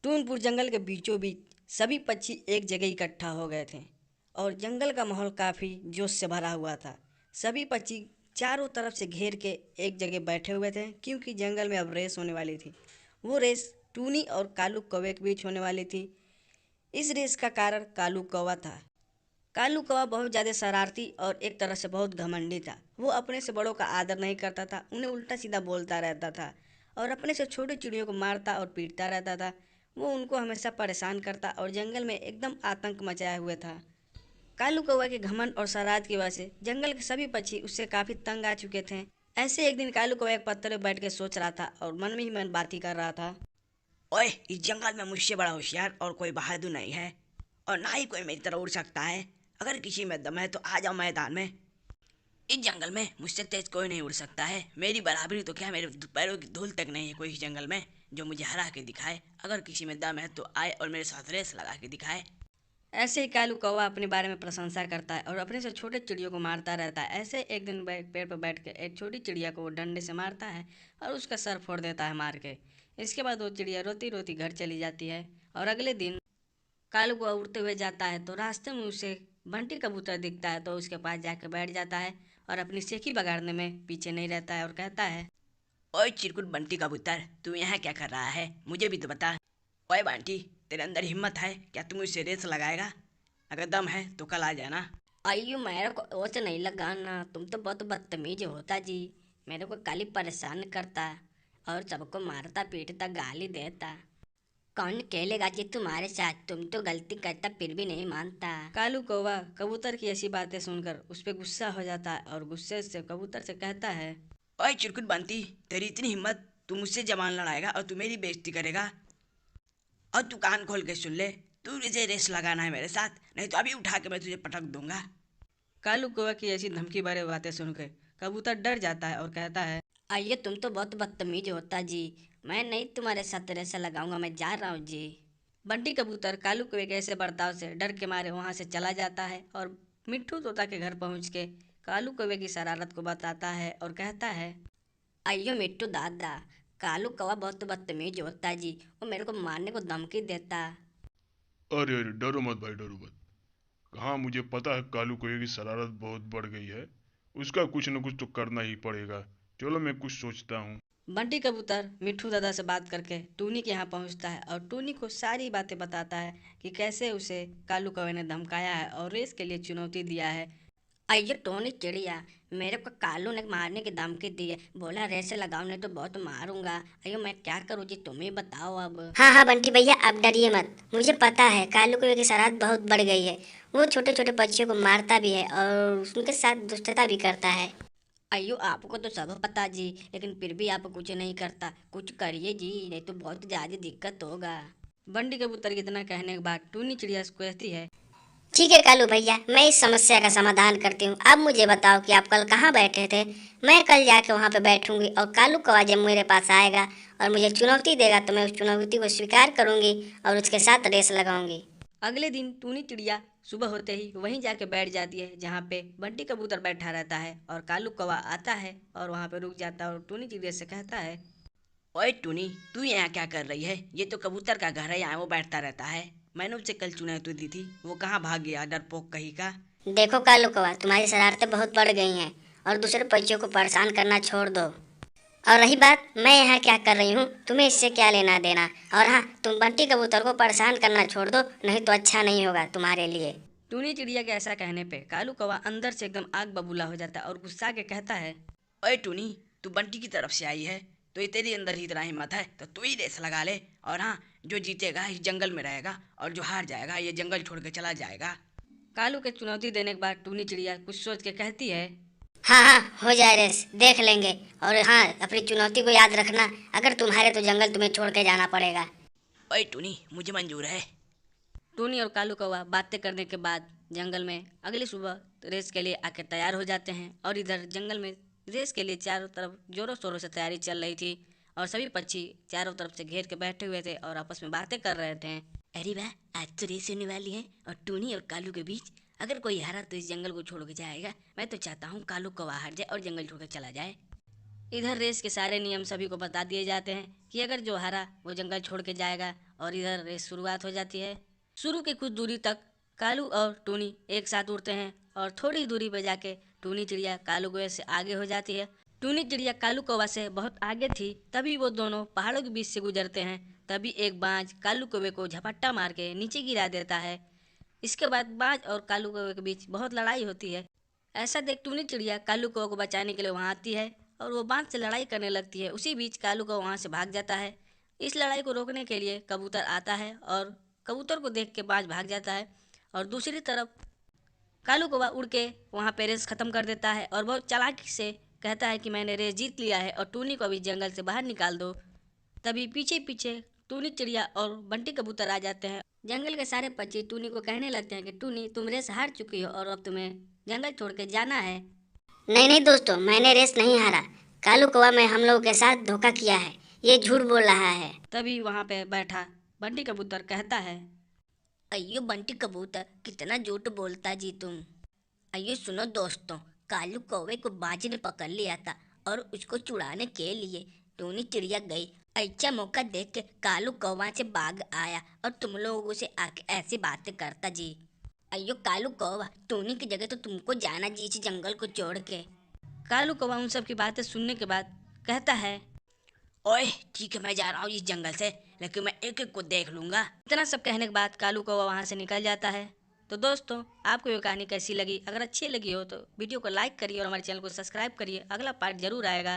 टूनपुर जंगल के बीचों बीच सभी पक्षी एक जगह इकट्ठा हो गए थे और जंगल का माहौल काफ़ी जोश से भरा हुआ था। सभी पक्षी चारों तरफ से घेर के एक जगह बैठे हुए थे क्योंकि जंगल में अब रेस होने वाली थी। वो रेस टूनी और कालू कौवे के बीच होने वाली थी। इस रेस का कारण कालू कौवा था। कालू कौवा बहुत ज़्यादा शरारती और एक तरह से बहुत घमंडी था। वो अपने से बड़ों का आदर नहीं करता था, उन्हें उल्टा सीधा बोलता रहता था और अपने से छोटे चिड़ियों को मारता और पीटता रहता था। वो उनको हमेशा परेशान करता और जंगल में एकदम आतंक मचाए हुए था। कालू कौवा के घमंड और शरारत की वजह से जंगल के सभी पक्षी उससे काफ़ी तंग आ चुके थे। ऐसे एक दिन कालू कौवा एक पत्थर पर बैठ के सोच रहा था और मन में ही मन बात ही कर रहा था। ओए, इस जंगल में मुझसे बड़ा होशियार और कोई बहादुर नहीं है और ना ही कोई मेरी तरह उड़ सकता है। अगर किसी में दम है तो आ जाओ मैदान में। इस जंगल में मुझसे तेज कोई नहीं उड़ सकता है। मेरी बराबरी तो क्या, मेरे पैरों की धूल तक नहीं है कोई इस जंगल में जो मुझे हरा के दिखाए। अगर किसी में दम है तो आए और मेरे साथ रेस लगा के दिखाए। ऐसे ही कालू कौवा अपने बारे में प्रशंसा करता है और अपने से छोटे चिड़ियों को मारता रहता है। ऐसे एक दिन पेड़ पर बैठ के एक छोटी चिड़िया को वो डंडे से मारता है और उसका सर फोड़ देता है मार के। इसके बाद वो चिड़िया रोती रोती घर चली जाती है और अगले दिन कालू कौवा उड़ते हुए जाता है तो रास्ते में उसे बंटी कबूतर दिखता है तो उसके पास जाकर बैठ जाता है और अपनी सेखी बगाड़ने में पीछे नहीं रहता है और कहता है। ओए चिरकुट बंटी कबूतर, तू यहाँ क्या कर रहा है? मुझे भी तो बता। ओए बंटी, तेरे अंदर हिम्मत है क्या? तू मुझसे रेस लगाएगा? अगर दम है तो कल आ जाना। अयो मेरे को ओच नहीं लगाना, तुम तो बहुत बदतमीज होता जी। मेरे को खाली परेशान करता और सबको मारता पीटता गाली देता। कौन खेलेगा जी तुम्हारे साथ? तुम तो गलती करता फिर भी नहीं मानता। कालू कौवा कबूतर की ऐसी बातें सुनकर उस पर गुस्सा हो जाता है और गुस्से से कबूतर से कहता है। ओए चिरकुट बंटी, तेरी इतनी हिम्मत, तू मुझसे जबान लड़ाएगा और तू मेरी बेइज्जती करेगा? और तू कान खोल के सुन ले, तू मुझे रेस लगाना है मेरे साथ, नहीं तो अभी उठा के मैं तुझे पटक दूंगा। कालू कौवा की ऐसी धमकी भरे बातें सुनकर कबूतर डर जाता है और कहता है। आइए, तुम तो बहुत बदतमीज होता जी। मैं नहीं तुम्हारे साथ रेसा लगाऊंगा, मैं जा रहा हूँ जी। बंटी कबूतर कालू कौवे के ऐसे बर्ताव से डर के मारे वहां से चला जाता है और मिट्ठू तोता के घर पहुंच के कालू कौवे की शरारत को बताता है और कहता है। अयो मिट्टू दादा, कालू कौवा बहुत बदतमीज होता जी। वो मेरे को मारने को धमकी देता। अरे अरे, डरो मत भाई, डरो मत। हाँ, मुझे पता है कालू कोए की शरारत बहुत बढ़ गई है। उसका कुछ न कुछ तो करना ही पड़ेगा। चलो मैं कुछ सोचता हूँ। बंटी कबूतर मिट्ठू दादा से बात करके टूनी के यहाँ पहुँचता है और टूनी को सारी बातें बताता है कि कैसे उसे कालू कौवे ने धमकाया है और रेस के लिए चुनौती दिया है। अयो टोनी चिड़िया, मेरे को कालू ने मारने की धमकी दी है, बोला रेसे लगाओ नहीं तो बहुत मारूंगा। अयो मैं क्या करूँ जी, तुम ही बताओ अब। हाँ हाँ बंटी भैया, आप डरिए मत। मुझे पता है कालू कौवे की शरारत बहुत बढ़ गई है। वो छोटे छोटे बच्चों को मारता भी है और उनके साथ दुष्टता भी करता है। अयो आपको तो सब पता जी, लेकिन फिर भी आप कुछ नहीं करता। कुछ करिए जी, नहीं तो बहुत ज़्यादा दिक्कत होगा। बंटी कबूतर के इतना कहने के बाद टूनी चिड़िया को कहती है। ठीक है कालू भैया, मैं इस समस्या का समाधान करती हूँ। अब मुझे बताओ कि आप कल कहाँ बैठे थे। मैं कल जाके वहाँ पे बैठूंगी और कालू कौवा जब मेरे पास आएगा और मुझे चुनौती देगा तो मैं उस चुनौती को स्वीकार करूंगी और उसके साथ रेस लगाऊंगी। अगले दिन टूनी चिड़िया सुबह होते ही वहीं जाके बैठ जाती है जहाँ पे बंटी कबूतर बैठा रहता है और कालू कौवा आता है और वहाँ पे रुक जाता है और टूनी चिड़िया से कहता है। ओए टूनी, तू यहाँ क्या कर रही है? ये तो कबूतर का घर है, यहाँ वो बैठता रहता है। मैंने उसे कल चुनौती दी थी, वो कहाँ भाग गया डरपोक कहीं का। देखो कालू कौवा, तुम्हारी शरारतें बहुत बढ़ गई हैं और दूसरे पक्षियों को परेशान करना छोड़ दो। और रही बात मैं यहाँ क्या कर रही हूँ, तुम्हें इससे क्या लेना देना। और हाँ, तुम बंटी कबूतर को परेशान करना छोड़ दो, नहीं तो अच्छा नहीं होगा तुम्हारे लिए। टूनी चिड़िया के ऐसा कहने पे कालू कौवा अंदर से एकदम आग बबूला हो जाता है और गुस्सा के कहता है। ओए टूनी, तू बंटी की तरफ से आई है तो ये तेरे अंदर ही इतना हिम्मत है तो तू ही रेस लगा ले। और हाँ, जो जीतेगा इस जंगल में रहेगा और जो हार जाएगा ये जंगल छोड़ के चला जाएगा। कालू के चुनौती देने के बाद टूनी चिड़िया कुछ सोच के कहती है। हाँ हाँ, हो जाए रेस, देख लेंगे। और हाँ, अपनी चुनौती को याद रखना, अगर तुम हारे तो जंगल तुम्हें छोड़ के जाना पड़ेगा। ओए टूनी, मुझे मंजूर है। टूनी और कालू कौवा बातें करने के बाद जंगल में अगली सुबह रेस के लिए आकर तैयार हो जाते हैं और इधर जंगल में रेस के लिए चारों तरफ जोरों शोरों से तैयारी चल रही थी और सभी पक्षी चारों तरफ से घेर के बैठे हुए थे और आपस में बातें कर रहे थे। अरे वाह, आज तो रेस होने वाली है और टूनी और कालू के बीच। अगर कोई हारा तो इस जंगल को छोड़ के जाएगा। मैं तो चाहता हूँ कालू कौवा हार जाए और जंगल छोड़ के चला जाए। इधर रेस के सारे नियम सभी को बता दिए जाते हैं कि अगर जो हारा वो जंगल छोड़ के जाएगा, और इधर रेस शुरुआत हो जाती है। शुरू के कुछ दूरी तक कालू और टूनी एक साथ उड़ते हैं और थोड़ी दूरी पर जाके टूनी चिड़िया कालू कौवे से आगे हो जाती है। टूनी चिड़िया कालू कौवा से बहुत आगे थी, तभी वो दोनों पहाड़ों के बीच से गुजरते हैं। तभी एक बाज कालू कौवे को झपट्टा मार के नीचे गिरा देता है। इसके बाद बाज और कालू कौवे के बीच बहुत लड़ाई होती है। ऐसा देख टूनी चिड़िया कालू कौवे को बचाने के लिए वहाँ आती है और वो बाज से लड़ाई करने लगती है। उसी बीच कालू कौवा वहाँ से भाग जाता है। इस लड़ाई को रोकने के लिए कबूतर आता है और कबूतर को देख के बाज भाग जाता है, और दूसरी तरफ कालू कौवा उड़ के वहाँ पे रेस ख़त्म कर देता है और बहुत चालाकी से कहता है कि मैंने रेस जीत लिया है और टूनी को भी जंगल से बाहर निकाल दो। तभी पीछे पीछे टूनी चिड़िया और बंटी कबूतर आ जाते हैं। जंगल के सारे पक्षी टूनी को कहने लगते हैं कि टूनी, तुम रेस हार चुकी हो और अब तुम्हें जंगल छोड़ के जाना है। नहीं नहीं दोस्तों, मैंने रेस नहीं हारा। कालू कौवा में हम लोगों के साथ धोखा किया है, ये झूठ बोल रहा है। तभी वहाँ पे बैठा बंटी कबूतर कहता है, अयो बंटी कबूतर, कितना झूठ बोलता जी तुम। अयो सुनो दोस्तों, कालू कौवे को बाज ने पकड़ लिया था और उसको छुड़ाने के लिए टूनी चिड़िया गई। अच्छा मौका देख के कालू कौवा से भाग आया और तुम लोगों से आके ऐसी बातें करता जी। अयो कालू कौवा, टूनी की जगह तो तुमको जाना जी इस जंगल को छोड़ के। कालू कौवा उन सब की बातें सुनने के बाद कहता है, ओए ठीक है, मैं जा रहा हूँ इस जंगल से, लेकिन मैं एक एक को देख लूंगा। इतना सब कहने के बाद कालू कौवा वहाँ से निकल जाता है। तो दोस्तों, आपको ये कहानी कैसी लगी? अगर अच्छी लगी हो तो वीडियो को लाइक करिए और हमारे चैनल को सब्सक्राइब करिए। अगला पार्ट जरूर आएगा।